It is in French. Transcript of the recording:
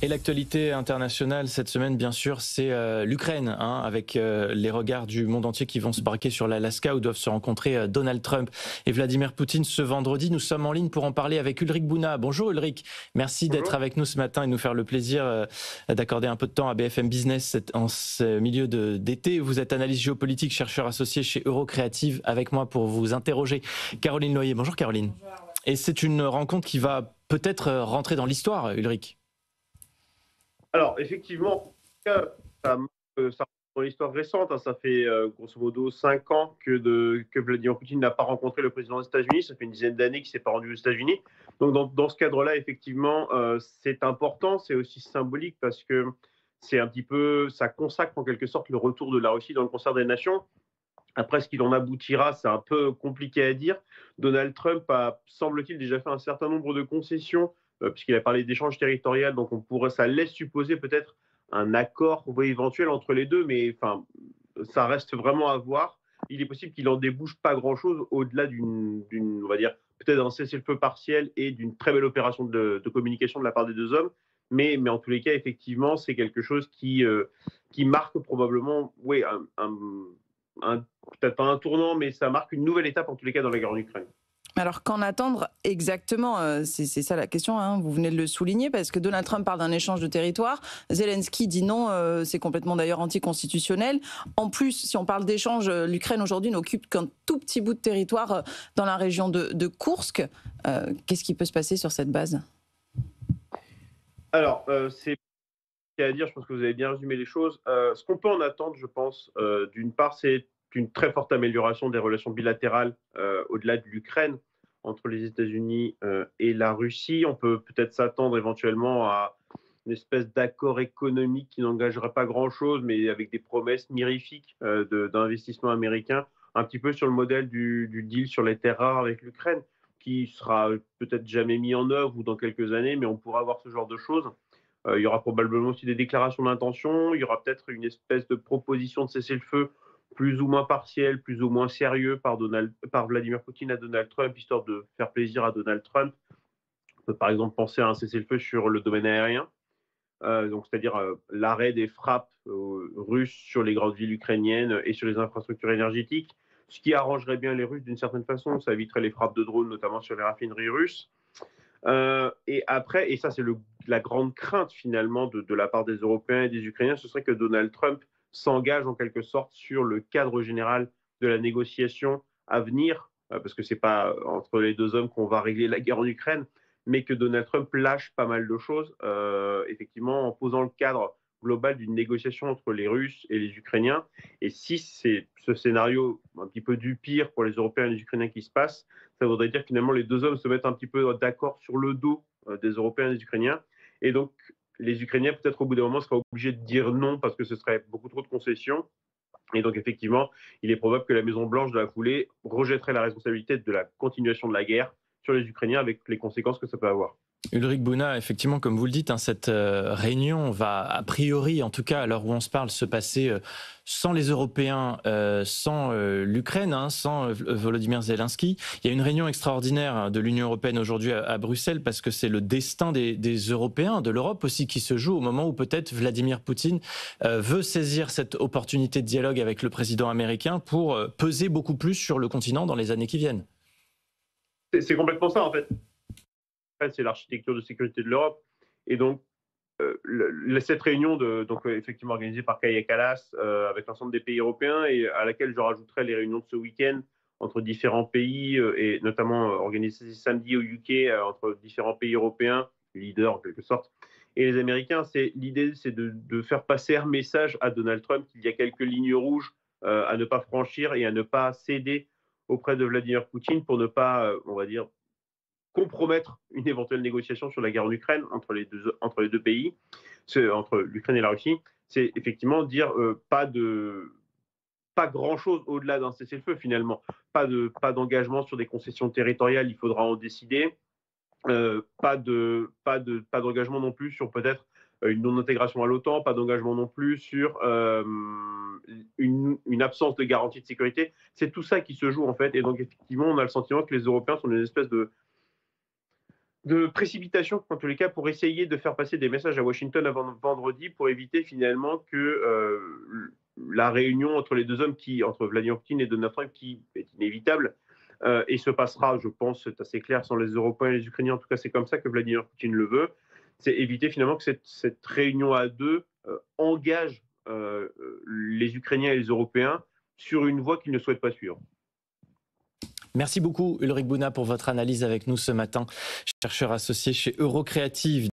Et l'actualité internationale cette semaine, bien sûr, c'est l'Ukraine, hein, avec les regards du monde entier qui vont se braquer sur l'Alaska où doivent se rencontrer Donald Trump et Vladimir Poutine ce vendredi. Nous sommes en ligne pour en parler avec Ulrich Bouna. Bonjour Ulrich, merci d'être Bonjour. avec nous ce matin et de nous faire le plaisir d'accorder un peu de temps à BFM Business en ce milieu d'été. Vous êtes analyste géopolitique, chercheur associé chez Eurocreative, avec moi pour vous interroger. Caroline Loyer, bonjour Caroline. Bonjour. Et c'est une rencontre qui va peut-être rentrer dans l'histoire, Ulrich. Alors, effectivement, en tout cas, ça rentre dans l'histoire récente, hein. Ça fait grosso modo 5 ans que Vladimir Poutine n'a pas rencontré le président des États-Unis. Ça fait une dizaine d'années qu'il ne s'est pas rendu aux États-Unis. Donc, dans ce cadre-là, effectivement, c'est important. C'est aussi symbolique parce que c'est un petit peu, ça consacre en quelque sorte le retour de la Russie dans le concert des nations. Après, ce qu'il en aboutira, c'est un peu compliqué à dire. Donald Trump a, semble-t-il, déjà fait un certain nombre de concessions, puisqu'il a parlé d'échanges territoriaux, donc ça laisse supposer peut-être un accord éventuel entre les deux, mais enfin, ça reste vraiment à voir. Il est possible qu'il en débouche pas grand-chose au-delà on va dire, peut-être d'un cessez-le-feu partiel et d'une très belle opération de communication de la part des deux hommes. Mais en tous les cas, effectivement, c'est quelque chose qui marque probablement, oui, peut-être pas un tournant, mais ça marque une nouvelle étape en tous les cas dans la guerre en Ukraine. Alors qu'en attendre exactement, c'est ça la question, hein, vous venez de le souligner, parce que Donald Trump parle d'un échange de territoire, Zelensky dit non, c'est complètement d'ailleurs anticonstitutionnel. En plus, si on parle d'échange, l'Ukraine aujourd'hui n'occupe qu'un tout petit bout de territoire dans la région de Koursk. Qu'est-ce qui peut se passer sur cette base? Alors, c'est à dire, je pense que vous avez bien résumé les choses. Ce qu'on peut en attendre, je pense, d'une part, c'est une très forte amélioration des relations bilatérales au-delà de l'Ukraine entre les États-Unis et la Russie. On peut peut-être s'attendre éventuellement à une espèce d'accord économique qui n'engagerait pas grand-chose, mais avec des promesses mirifiques d'investissement américain, un petit peu sur le modèle du deal sur les terres rares avec l'Ukraine, qui sera peut-être jamais mis en œuvre ou dans quelques années, mais on pourra avoir ce genre de choses. Il y aura probablement aussi des déclarations d'intention. Il y aura peut-être une espèce de proposition de cessez-le-feu plus ou moins partiel, plus ou moins sérieux par Vladimir Poutine à Donald Trump, histoire de faire plaisir à Donald Trump. On peut par exemple penser à un cessez-le-feu sur le domaine aérien, donc c'est-à-dire l'arrêt des frappes russes sur les grandes villes ukrainiennes et sur les infrastructures énergétiques, ce qui arrangerait bien les Russes d'une certaine façon. Ça éviterait les frappes de drones, notamment sur les raffineries russes. Et après, et ça c'est la grande crainte finalement de la part des Européens et des Ukrainiens, ce serait que Donald Trump s'engage en quelque sorte sur le cadre général de la négociation à venir, parce que c'est pas entre les deux hommes qu'on va régler la guerre en Ukraine, mais que Donald Trump lâche pas mal de choses, effectivement en posant le cadre global d'une négociation entre les Russes et les Ukrainiens. Et si c'est ce scénario un petit peu du pire pour les Européens et les Ukrainiens qui se passe, ça voudrait dire que finalement les deux hommes se mettent un petit peu d'accord sur le dos des Européens et des Ukrainiens. Et donc les Ukrainiens, peut-être au bout d'un moment, seraient obligés de dire non parce que ce serait beaucoup trop de concessions. Et donc effectivement, il est probable que la Maison-Blanche, de la foulée, rejetterait la responsabilité de la continuation de la guerre sur les Ukrainiens avec les conséquences que ça peut avoir. Ulrich Bouna, effectivement, comme vous le dites, hein, cette réunion va a priori, en tout cas à l'heure où on se parle, se passer sans les Européens, sans l'Ukraine, hein, sans Volodymyr Zelensky. Il y a une réunion extraordinaire de l'Union européenne aujourd'hui à Bruxelles parce que c'est le destin des Européens, de l'Europe aussi, qui se joue au moment où peut-être Vladimir Poutine veut saisir cette opportunité de dialogue avec le président américain pour peser beaucoup plus sur le continent dans les années qui viennent. C'est complètement ça en fait. C'est l'architecture de sécurité de l'Europe. Et donc, cette réunion, effectivement organisée par Kaja Kallas avec l'ensemble des pays européens et à laquelle je rajouterai les réunions de ce week-end entre différents pays et notamment organisées samedi au UK entre différents pays européens, leaders en quelque sorte, et les Américains. L'idée, c'est de faire passer un message à Donald Trump qu'il y a quelques lignes rouges à ne pas franchir et à ne pas céder auprès de Vladimir Poutine pour ne pas, on va dire, compromettre une éventuelle négociation sur la guerre en Ukraine entre les deux pays, entre l'Ukraine et la Russie. C'est effectivement dire pas grand-chose au-delà d'un cessez-le-feu finalement. Pas d'engagement sur des concessions territoriales, il faudra en décider. Pas d'engagement non plus sur peut-être une non-intégration à l'OTAN, pas d'engagement non plus sur une absence de garantie de sécurité. C'est tout ça qui se joue en fait. Et donc effectivement, on a le sentiment que les Européens sont une espèce de précipitation, en tous les cas, pour essayer de faire passer des messages à Washington avant vendredi, pour éviter finalement que la réunion entre les deux hommes, entre Vladimir Poutine et Donald Trump, qui est inévitable, et se passera, je pense, c'est assez clair, sans les Européens et les Ukrainiens, en tout cas c'est comme ça que Vladimir Poutine le veut, c'est éviter finalement que cette réunion à deux engage les Ukrainiens et les Européens sur une voie qu'ils ne souhaitent pas suivre. Merci beaucoup Ulrich Bouna pour votre analyse avec nous ce matin, chercheur associé chez Eurocreative.